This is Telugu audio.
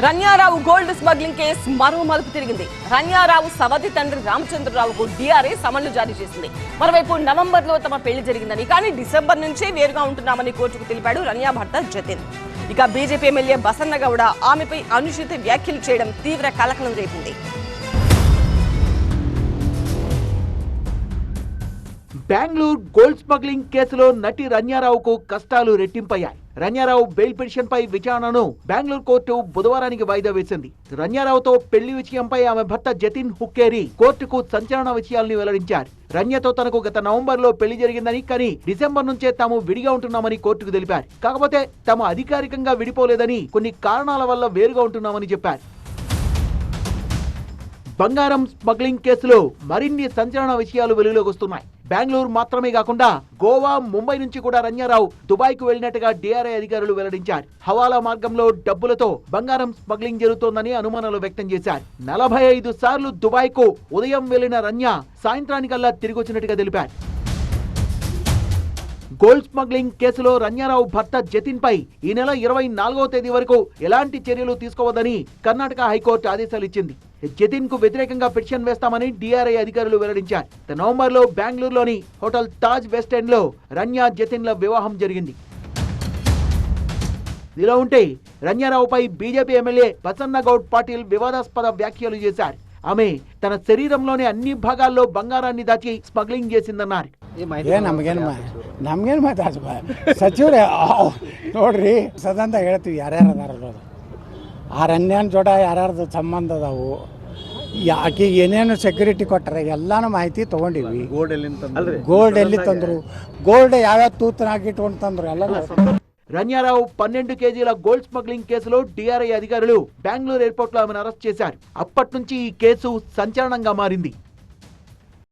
రన్యారావు గోల్డ్ స్మగ్లింగ్ కేసు మరో మలుపు తిరిగింది. రన్యారావు సవతి తండ్రి రామచంద్రరావుకు డిఆర్ఏ సమన్లు జారీ చేసింది. మరోవైపు నవంబర్లో తమ పెళ్లి జరిగిందని, కానీ డిసెంబర్ నుంచే వేరుగా ఉంటున్నామని కోర్టుకు తెలిపాడు రన్యా భర్త జతిన్. ఇక బీజేపీ ఎమ్మెల్యే బసన్నగౌడ ఆమెపై అనుచిత వ్యాఖ్యలు చేయడం తీవ్ర కలకలం రేపింది. బెంగళూరు గోల్డ్ స్మగ్లింగ్ కేసులో నటి రన్యారావుకు కష్టాలు రెట్టింపయ్యాయి. రన్యారావు బెయిల్ పిటిషన్ పై విచారణను బెంగళూరు కోర్టు బుధవారానికి వాయిదా వేసింది. రన్యారావుతో పెళ్లి విషయంపై ఆమె భర్త జతిన్ హుక్కేరి కోర్టుకు సంచలన విషయాల్ని వెల్లడించారు. రన్యతో తనకు గత నవంబర్లో పెళ్లి జరిగిందని, కానీ డిసెంబర్ నుంచే తాము విడిగా ఉంటున్నామని కోర్టుకు తెలిపారు. కాకపోతే తాము అధికారికంగా విడిపోలేదని, కొన్ని కారణాల వల్ల వేరుగా ఉంటున్నామని చెప్పారు. బంగారం స్మగ్లింగ్ కేసులో మరిన్ని సంచలన విషయాలు వెలుగులోకి వస్తున్నాయి. బెంగళూరు మాత్రమే కాకుండా గోవా, ముంబై నుంచి కూడా రన్యారావు దుబాయ్ కు వెళ్లినట్టుగా డిఆర్ఐ అధికారులు వెల్లడించారు. హవాలా మార్గంలో డబ్బులతో బంగారం స్మగ్లింగ్ జరుగుతోందని అనుమానాలు వ్యక్తం చేశారు. 45 సార్లు దుబాయ్ కు ఉదయం వెళ్లిన రన్యా సాయంత్రానికల్లా తిరిగి వచ్చినట్టుగా తెలిపారు. గోల్డ్ స్మగ్లింగ్ కేసులో రన్యారావు భర్త జతిన్ పై ఈ నెల 24వ తేదీ వరకు ఎలాంటి చర్యలు తీసుకోవద్దని కర్ణాటక హైకోర్టు ఆదేశాలు ఇచ్చింది. జతిన్ కు వ్యతిరేకంగా పిటిషన్ వేస్తామని డిఆర్ఐ అధికారులు వెల్లడించారు. నవంబర్లో బెంగళూరులోని హోటల్ తాజ్ వెస్ట్ ఎండ్ లో రన్యా జతిన్ల వివాహం జరిగింది. ఇలా ఉంటే రన్యారావుపై బీజేపీ ఎమ్మెల్యే బసన్నగౌడ్ పాటిల్ వివాదాస్పద వ్యాఖ్యలు చేశారు. ఆమె తన శరీరంలోని అన్ని భాగాల్లో బంగారాన్ని దాచి స్మగ్లింగ్ చేసిందన్నారు. ನಮ್ಗೇನು ಮಾತಾಡ್ಸ ಸಚಿವರೇ ನೋಡ್ರಿ ಸದಂತ ಹೇಳ್ತೀವಿ ಯಾರ್ಯಾರು ಅದಾರ ಆ ರನ್ಯಾನ್ ಜೋಡ ಯಾರ್ಯಾರ್ದು ಸಂಬಂಧ ಅದಾವು, ಆಕೆಗೆ ಏನೇನು ಸೆಕ್ಯೂರಿಟಿ ಕೊಟ್ಟರೆ ಎಲ್ಲಾನು ಮಾಹಿತಿ ತೊಗೊಂಡಿವಿ. ಗೋಲ್ಡ್ ಎಲ್ಲಿ ತಂದ್ರು, ಗೋಲ್ಡ್ ಯಾವ್ಯಾವ ತೂತನಾಗಿ ಇಟ್ಕೊಂಡು ತಂದ್ರು ಎಲ್ಲ. రన్యారావు 12 కేజీల గోల్డ్ స్మగ్లింగ్ కేసులో డిఆర్ఐ అధికారులు బెంగళూరు ఎయిర్పోర్ట్ లో ఆమెను అరెస్ట్ చేశారు. అప్పటి నుంచి ఈ కేసు సంచలనంగా మారింది.